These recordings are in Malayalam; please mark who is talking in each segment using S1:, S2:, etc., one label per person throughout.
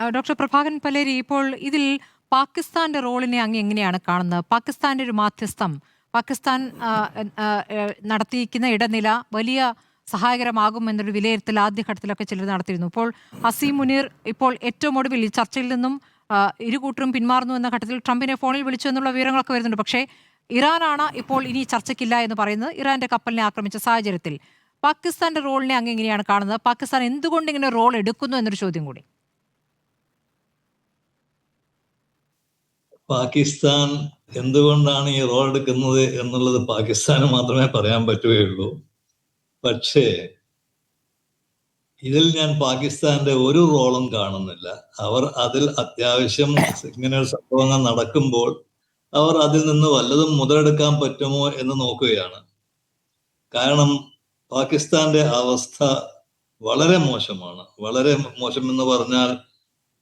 S1: ഡോക്ടർ പ്രഭാകരൻ പലേരി, ഇപ്പോൾ ഇതിൽ പാകിസ്ഥാന്റെ റോളിനെ അങ്ങ് എങ്ങനെയാണ് കാണുന്നത്? പാകിസ്ഥാന്റെ ഒരു മാധ്യസ്ഥം, പാകിസ്ഥാൻ നടത്തിയിരിക്കുന്ന ഇടനില വലിയ സഹായകരമാകും എന്നൊരു വിലയിരുത്തൽ ആദ്യഘട്ടത്തിലൊക്കെ ചിലർ നടത്തിയിരുന്നു. ഇപ്പോൾ ഹസീം മുനീർ ഇപ്പോൾ ഏറ്റവും ഒടുവിൽ ഈ ചർച്ചയിൽ നിന്നും ഇരുകൂട്ടരും പിന്മാറുന്നു എന്ന ഘട്ടത്തിൽ ട്രംപിനെ ഫോണിൽ വിളിച്ചു എന്നുള്ള വിവരങ്ങളൊക്കെ വരുന്നുണ്ട്. പക്ഷേ ഇറാനാണ് ഇപ്പോൾ ഇനി ചർച്ചയ്ക്കില്ല എന്ന് പറയുന്നത്. ഇറാന്റെ കപ്പലിനെ ആക്രമിച്ച സാഹചര്യത്തിൽ പാകിസ്ഥാന്റെ റോളിനെ അങ്ങ് എങ്ങനെയാണ് കാണുന്നത്? പാകിസ്ഥാൻ എന്തുകൊണ്ട് ഇങ്ങനെ റോൾ എടുക്കുന്നു എന്നൊരു ചോദ്യം കൂടി.
S2: പാകിസ്ഥാൻ എന്തുകൊണ്ടാണ് ഈ റോൾ എടുക്കുന്നത് എന്നുള്ളത് പാകിസ്ഥാന് മാത്രമേ പറയാൻ പറ്റുകയുള്ളൂ. പക്ഷേ ഇതിൽ ഞാൻ പാകിസ്ഥാന്റെ ഒരു റോളും കാണുന്നില്ല. അവർ അതിൽ അത്യാവശ്യം ഇങ്ങനെ ഒരു സംഭവങ്ങൾ നടക്കുമ്പോൾ അവർ അതിൽ നിന്ന് വല്ലതും മുതലെടുക്കാൻ പറ്റുമോ എന്ന് നോക്കുകയാണ്. കാരണം പാകിസ്ഥാന്റെ അവസ്ഥ വളരെ മോശമാണ്. വളരെ മോശം എന്ന് പറഞ്ഞാൽ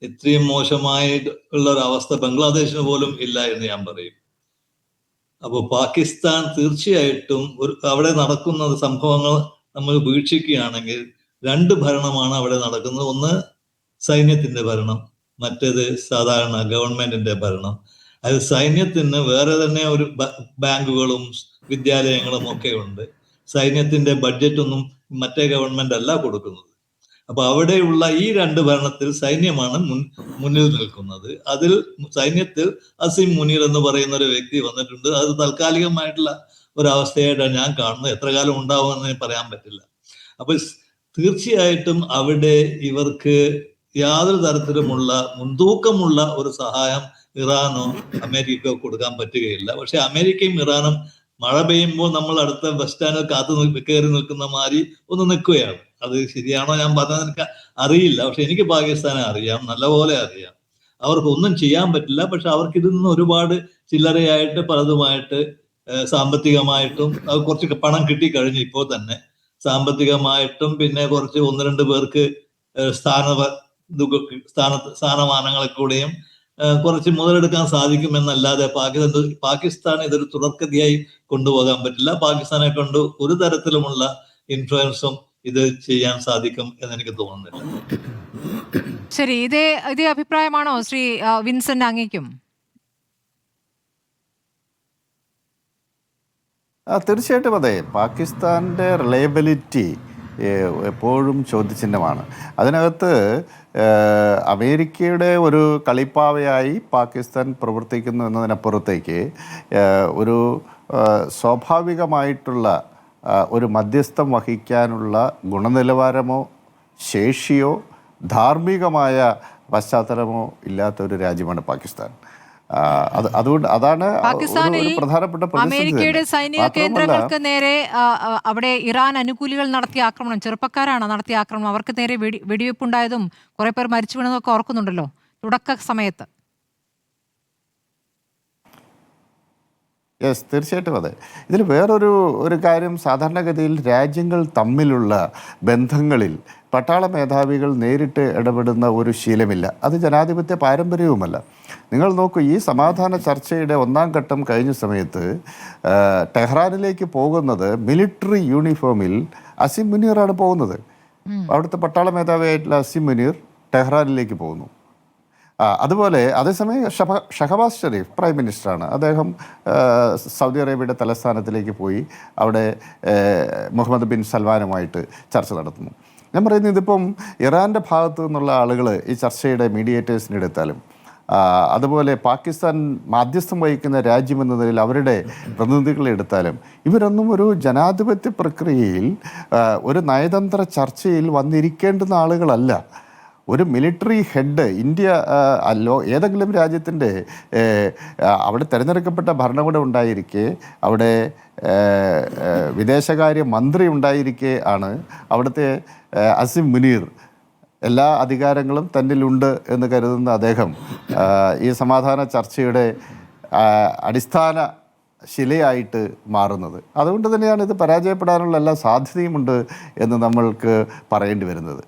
S2: ഇത്രയും മോശമായിട്ടുള്ള ഒരു അവസ്ഥ ബംഗ്ലാദേശിന് പോലും ഇല്ല എന്ന് ഞാൻ പറയും. അപ്പോൾ പാകിസ്ഥാൻ തീർച്ചയായിട്ടും അവിടെ നടക്കുന്ന സംഭവങ്ങൾ നമ്മൾ വീക്ഷിക്കുകയാണെങ്കിൽ രണ്ട് ഭരണമാണ് അവിടെ നടക്കുന്നത്. ഒന്ന് സൈന്യത്തിന്റെ ഭരണം, മറ്റേത് സാധാരണ ഗവൺമെന്റിന്റെ ഭരണം. അത് സൈന്യത്തിന് വേറെ തന്നെ ഒരു ബാങ്കുകളും വിദ്യാലയങ്ങളും ഒക്കെ ഉണ്ട്. സൈന്യത്തിന്റെ ബഡ്ജറ്റ് ഒന്നും മറ്റേ ഗവൺമെന്റ് അല്ല കൊടുക്കുന്നത്. അപ്പൊ അവിടെയുള്ള ഈ രണ്ട് ഭരണത്തിൽ സൈന്യമാണ് മുന്നിൽ നിൽക്കുന്നത്. അതിൽ സൈന്യത്തിൽ അസീം മുനീർ എന്ന് പറയുന്ന ഒരു വ്യക്തി വന്നിട്ടുണ്ട്. അത് താൽക്കാലികമായിട്ടുള്ള ഒരവസ്ഥയായിട്ടാണ് ഞാൻ കാണുന്നത്. എത്ര കാലം ഉണ്ടാവുമെന്ന് പറയാൻ പറ്റില്ല. അപ്പൊ തീർച്ചയായിട്ടും അവിടെ ഇവർക്ക് യാതൊരു തരത്തിലുമുള്ള മുൻതൂക്കമുള്ള ഒരു സഹായം ഇറാനോ അമേരിക്കയോ കൊടുക്കാൻ പറ്റുകയില്ല. പക്ഷെ അമേരിക്കയും ഇറാനും മഴ പെയ്യുമ്പോൾ നമ്മൾ അടുത്ത ബസ് സ്റ്റാൻഡിൽ കയറി നിൽക്കുന്ന മാതിരി ഒന്ന് നിൽക്കുകയാണ്. അത് ശരിയാണോ ഞാൻ പറഞ്ഞത് എനിക്ക് അറിയില്ല. പക്ഷെ എനിക്ക് പാകിസ്ഥാനെ അറിയാം, നല്ലപോലെ അറിയാം. അവർക്ക് ഒന്നും ചെയ്യാൻ പറ്റില്ല. പക്ഷെ അവർക്ക് ഇതിൽ നിന്ന് ഒരുപാട് ചില്ലറയായിട്ട് പലതുമായിട്ട് സാമ്പത്തികമായിട്ടും കുറച്ച് പണം കിട്ടിക്കഴിഞ്ഞു. ഇപ്പോൾ തന്നെ സാമ്പത്തികമായിട്ടും പിന്നെ കുറച്ച് ഒന്ന് രണ്ട് പേർക്ക് സ്ഥാനമാനങ്ങളെ കൂടെയും കുറച്ച് മുതലെടുക്കാൻ സാധിക്കുമെന്നല്ലാതെ പാകിസ്ഥാൻ ഇതൊരു തുടർക്കഥയായി കൊണ്ടുപോകാൻ പറ്റില്ല. പാകിസ്ഥാനെ കൊണ്ട് ഒരു തരത്തിലുമുള്ള ഇൻഫ്ലുവൻസും ഇത് ചെയ്യാൻ സാധിക്കും എന്നെനിക്ക് തോന്നുന്നില്ല.
S1: ശരി, ഇതേ അഭിപ്രായമാണോ ശ്രീ വിൻസെന്റ് അങ്ങേക്കും?
S3: തീർച്ചയായിട്ടും അതെ. പാകിസ്ഥാൻ്റെ റിലയബിലിറ്റി എപ്പോഴും ചോദ്യചിഹ്നമാണ്. അതിനകത്ത് അമേരിക്കയുടെ ഒരു കളിപ്പാവയായി പാകിസ്ഥാൻ പ്രവർത്തിക്കുന്നു എന്നതിനപ്പുറത്തേക്ക് ഒരു സ്വാഭാവികമായിട്ടുള്ള ഒരു മധ്യസ്ഥം വഹിക്കാനുള്ള ഗുണനിലവാരമോ ശേഷിയോ ധാർമ്മികമായ പശ്ചാത്തലമോ ഇല്ലാത്ത ഒരു രാജ്യമാണ് പാകിസ്ഥാൻ. അതുകൊണ്ട് അതാണ് പ്രധാനപ്പെട്ട
S1: അമേരിക്കയുടെ സൈനിക കേന്ദ്രങ്ങൾക്ക് നേരെ അവിടെ ഇറാൻ അനുകൂലികൾ നടത്തിയ ആക്രമണം, ചെറുപ്പക്കാരാണ് നടത്തിയ ആക്രമണം, അവർക്ക് നേരെ വെടിവെപ്പുണ്ടായതും കുറെ പേർ മരിച്ചു വീണതൊക്കെ ഓർക്കുന്നുണ്ടല്ലോ തുടക്ക സമയത്ത്.
S3: യെസ്, തീർച്ചയായിട്ടും അതെ. ഇതിൽ വേറൊരു കാര്യം, സാധാരണഗതിയിൽ രാജ്യങ്ങൾ തമ്മിലുള്ള ബന്ധങ്ങളിൽ പട്ടാള മേധാവികൾ നേരിട്ട് ഇടപെടുന്ന ഒരു ശീലമില്ല. അത് ജനാധിപത്യ പാരമ്പര്യവുമല്ല. നിങ്ങൾ നോക്കൂ, ഈ സമാധാന ചർച്ചയുടെ ഒന്നാം ഘട്ടം കഴിഞ്ഞ സമയത്ത് ടെഹ്റാനിലേക്ക് പോകുന്നത് മിലിറ്ററി യൂണിഫോമിൽ അസീം മുനീറാണ് പോകുന്നത്. അവിടുത്തെ പട്ടാള മേധാവിയായിട്ടുള്ള അസീം മുനീർ ടെഹ്റാനിലേക്ക് പോകുന്നു. അതുപോലെ അതേസമയം ഷഹബാസ് ഷെരീഫ് പ്രൈം മിനിസ്റ്ററാണ്. അദ്ദേഹം സൗദി അറേബ്യയുടെ തലസ്ഥാനത്തിലേക്ക് പോയി അവിടെ മുഹമ്മദ് ബിൻ സൽമാനുമായിട്ട് ചർച്ച നടത്തുന്നു. ഞാൻ പറയുന്നത്, ഇതിപ്പം ഇറാൻ്റെ ഭാഗത്തു നിന്നുള്ള ആളുകൾ ഈ ചർച്ചയുടെ മീഡിയേറ്റേഴ്സിനെ എടുത്താലും അതുപോലെ പാകിസ്ഥാൻ മാധ്യസ്ഥം വഹിക്കുന്ന രാജ്യമെന്ന നിലയിൽ അവരുടെ പ്രതിനിധികളെ എടുത്താലും ഇവരൊന്നും ഒരു ജനാധിപത്യ പ്രക്രിയയിൽ ഒരു നയതന്ത്ര ചർച്ചയിൽ വന്നിരിക്കേണ്ടുന്ന ആളുകളല്ല. ഒരു മിലിറ്ററി ഹെഡ് ഇന്ത്യ അല്ലോ ഏതെങ്കിലും രാജ്യത്തിൻ്റെ അവിടെ തിരഞ്ഞെടുക്കപ്പെട്ട ഭരണകൂടം ഉണ്ടായിരിക്കെ, അവിടെ വിദേശകാര്യ മന്ത്രി ഉണ്ടായിരിക്കെ ആണ് അവിടുത്തെ അസീം മുനീർ എല്ലാ അധികാരങ്ങളും തന്നിലുണ്ട് എന്ന് കരുതുന്ന അദ്ദേഹം ഈ സമാധാന ചർച്ചയുടെ അടിസ്ഥാന ശിലയായിട്ട് മാറുന്നത്. അതുകൊണ്ട് തന്നെയാണ് ഇത് പരാജയപ്പെടാനുള്ള എല്ലാ സാധ്യതയുമുണ്ട് എന്ന് നമ്മൾക്ക് പറയേണ്ടി വരുന്നത്.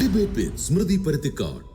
S4: ഡിബേറ്റ് വിത്ത് സ്മൃതി പരുത്തിക്കാട്.